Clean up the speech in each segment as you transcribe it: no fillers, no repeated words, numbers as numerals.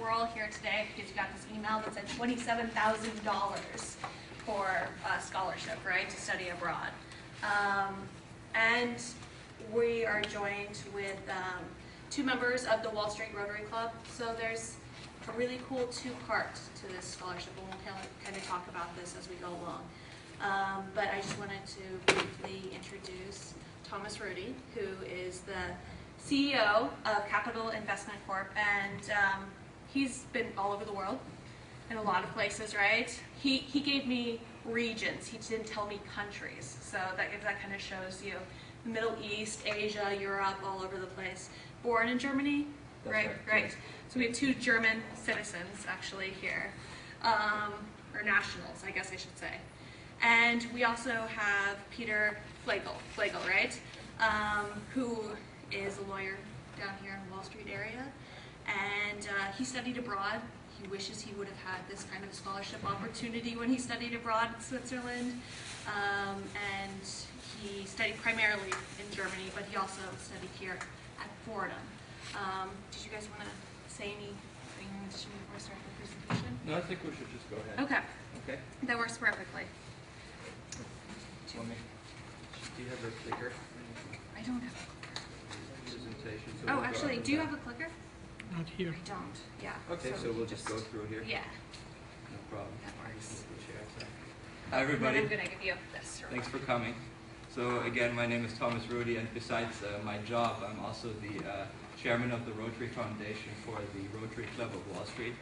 we're all here today because you got this email that said $27,000 for a scholarship, right, to study abroad. And we are joined with two members of the Wall Street Rotary Club. So there's a really cool two-part to this scholarship, and we'll kind of talk about this as we go along. But I just wanted to briefly introduce Thomas Rudy, who is the CEO of Capital Investment Corp, and he's been all over the world in a lot of places, right? He gave me regions. He didn't tell me countries, so that kind of shows you the Middle East, Asia, Europe, all over the place. Born in Germany, right? Right. So we have two German citizens actually here, or nationals, I guess I should say. And we also have Peter Flagel, right? Who is a lawyer down here in the Wall Street area. And he studied abroad. He wishes he would have had this kind of scholarship opportunity when he studied abroad in Switzerland. And he studied primarily in Germany, but he also studied here at Fordham. Did you guys want to say anything in addition before I start the presentation? No, I think we should just go ahead. Okay. Okay. That works perfectly. Do you have a clicker? I don't have a clicker. Presentation. So Oh, we'll actually, do you have a clicker? Not here. I don't. Yeah. Okay, so we'll just go through here. Yeah. No problem. That works. Hi, everybody. And then I'm going to give you this. Thanks for coming. So again, my name is Thomas Rudy, and besides my job, I'm also the chairman of the Rotary Foundation for the Rotary Club of Wall Street,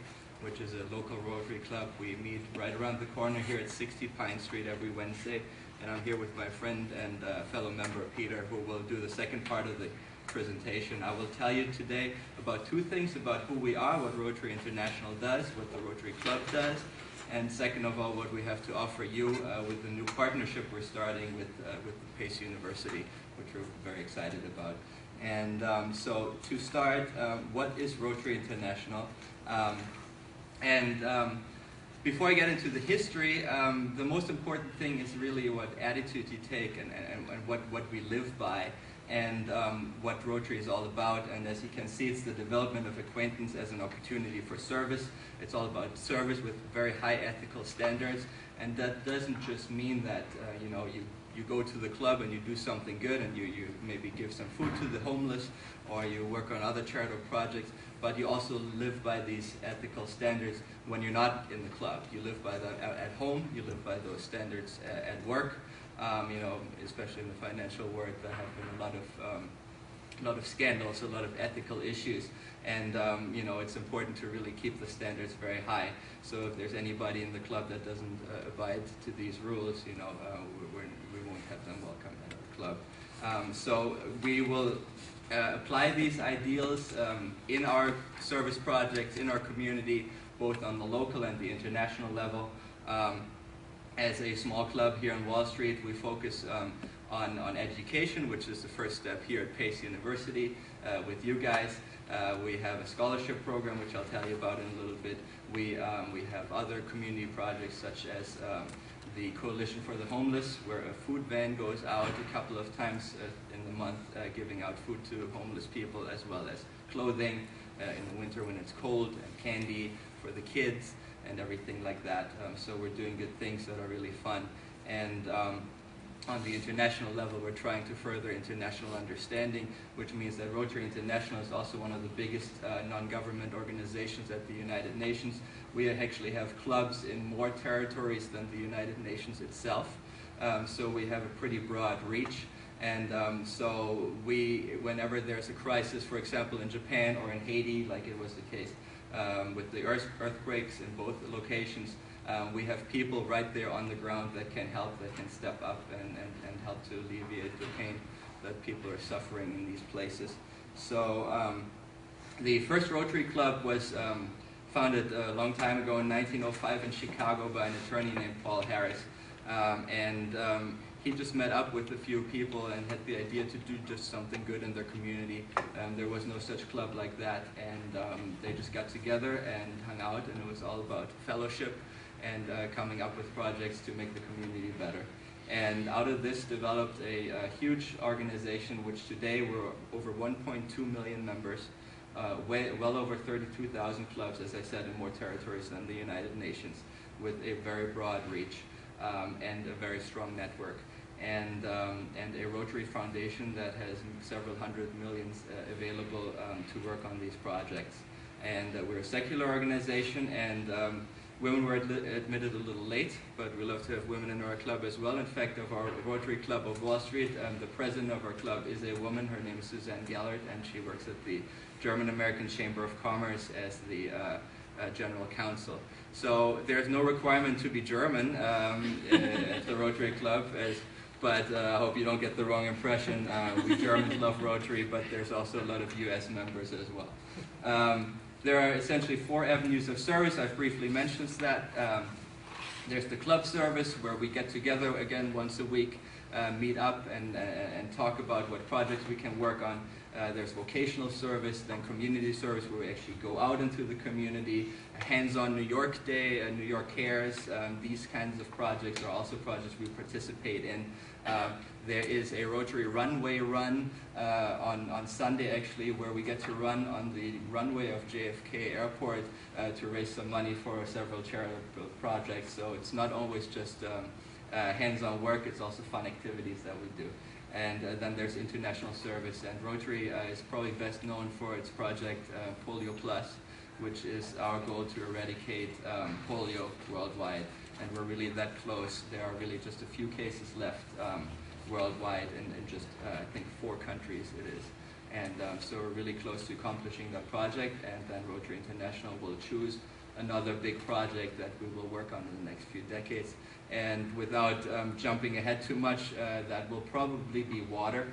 which is a local Rotary club. We meet right around the corner here at 60 Pine Street every Wednesday, and I'm here with my friend and fellow member Peter, who will do the second part of the presentation. I will tell you today about two things about who we are, what Rotary International does, what the Rotary Club does, and second of all, what we have to offer you with the new partnership we're starting with Pace University, which we're very excited about. And so to start, what is Rotary International? Before I get into the history, the most important thing is really what attitude you take and what we live by, and what Rotary is all about. And as you can see, it's the development of acquaintance as an opportunity for service. It's all about service with very high ethical standards, and that doesn't just mean that you go to the club and you do something good and you maybe give some food to the homeless or you work on other charitable projects, but you also live by these ethical standards when you're not in the club. You live by them at home, you live by those standards at work. Especially in the financial world, there have been a lot of scandals, a lot of ethical issues, and it's important to really keep the standards very high. So if there's anybody in the club that doesn't abide to these rules, we won't have them welcome at our club. So we will apply these ideals in our service projects, in our community, both on the local and the international level. As a small club here on Wall Street, we focus on education, which is the first step here at Pace University with you guys. We have a scholarship program, which I'll tell you about in a little bit. We have other community projects, such as the Coalition for the Homeless, where a food van goes out a couple of times in the month, giving out food to homeless people, as well as clothing in the winter when it's cold, and candy for the kids, and everything like that. So we're doing good things that are really fun. And on the international level, we're trying to further international understanding, which means that Rotary International is also one of the biggest non-government organizations at the United Nations. We actually have clubs in more territories than the United Nations itself. So we have a pretty broad reach. And so whenever there's a crisis, for example, in Japan or in Haiti, like it was the case with the earthquakes in both locations, we have people right there on the ground that can help, that can step up and help to alleviate the pain that people are suffering in these places. So the first Rotary Club was founded a long time ago in 1905 in Chicago by an attorney named Paul Harris. He just met up with a few people and had the idea to do just something good in their community. There was no such club like that, and they just got together and hung out, and it was all about fellowship and coming up with projects to make the community better. And out of this developed a huge organization, which today we're over 1.2 million members. well over 32,000 clubs, as I said, in more territories than the United Nations, with a very broad reach and a very strong network. And a Rotary Foundation that has several hundred millions available to work on these projects. And we're a secular organization, and women were admitted a little late, but we love to have women in our club as well. In fact, of our Rotary Club of Wall Street, the president of our club is a woman. Her name is Suzanne Gellert, and she works at the German-American Chamber of Commerce as the general counsel. So there's no requirement to be German at the Rotary Club, but I hope you don't get the wrong impression. We Germans love Rotary, but there's also a lot of US members as well. There are essentially 4 avenues of service. I've briefly mentioned that. There's the club service, where we get together again once a week, meet up and talk about what projects we can work on. There's vocational service, then community service, where we actually go out into the community. A hands-on New York Day, New York Cares, these kinds of projects are also projects we participate in. There is a Rotary runway run on Sunday, actually, where we get to run on the runway of JFK Airport to raise some money for several charitable projects. So it's not always just hands-on work, it's also fun activities that we do. And then there's international service, and Rotary is probably best known for its project Polio Plus, which is our goal to eradicate polio worldwide. And we're really that close. There are really just a few cases left worldwide in just, I think, 4 countries it is. And so we're really close to accomplishing that project, and then Rotary International will choose another big project that we will work on in the next few decades. And without jumping ahead too much, that will probably be water,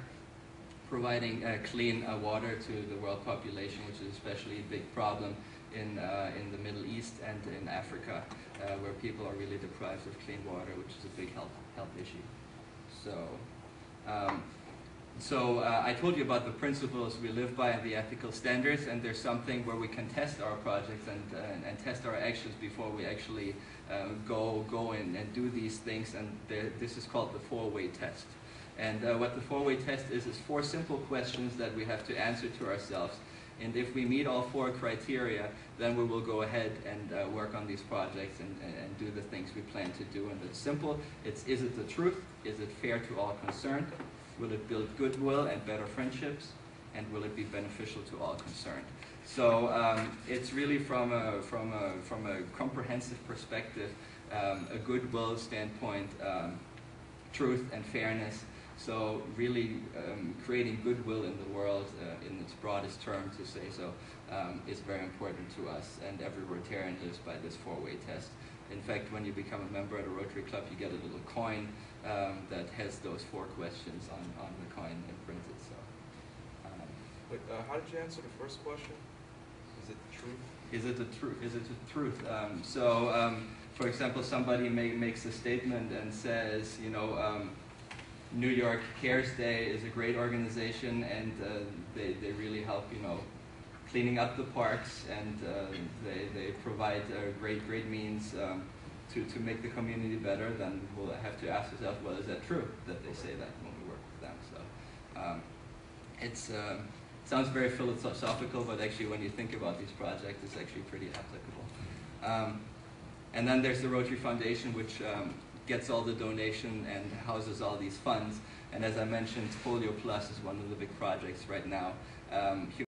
providing clean water to the world population, which is especially a big problem in the Middle East and in Africa, where people are really deprived of clean water, which is a big health issue. So I told you about the principles we live by and the ethical standards, and there's something where we can test our projects and test our actions before we actually go in and do these things, and this is called the 4-way test. And what the 4-way test is 4 simple questions that we have to answer to ourselves. And if we meet all 4 criteria, then we will go ahead and work on these projects and do the things we plan to do. And it's simple. Is it the truth? Is it fair to all concerned? Will it build goodwill and better friendships? And will it be beneficial to all concerned? So it's really from a comprehensive perspective, a goodwill standpoint, truth and fairness. So really creating goodwill in the world in its broadest term, to say so, is very important to us, and every Rotarian lives by this 4-way test. In fact, when you become a member at a Rotary Club, you get a little coin that has those 4 questions on the coin imprinted. So, Wait, how did you answer the first question? Is it the truth? Is it the truth? Is it the truth? For example, somebody makes a statement and says, you know, New York Cares Day is a great organization, and they really help, you know, cleaning up the parks, and they provide great means to make the community better. Then we'll have to ask ourselves, well, is that true that they say that when we work with them? So sounds very philosophical, but actually when you think about these projects, it's actually pretty applicable. And then there's the Rotary Foundation, which gets all the donation and houses all these funds. And as I mentioned, Polio Plus is one of the big projects right now.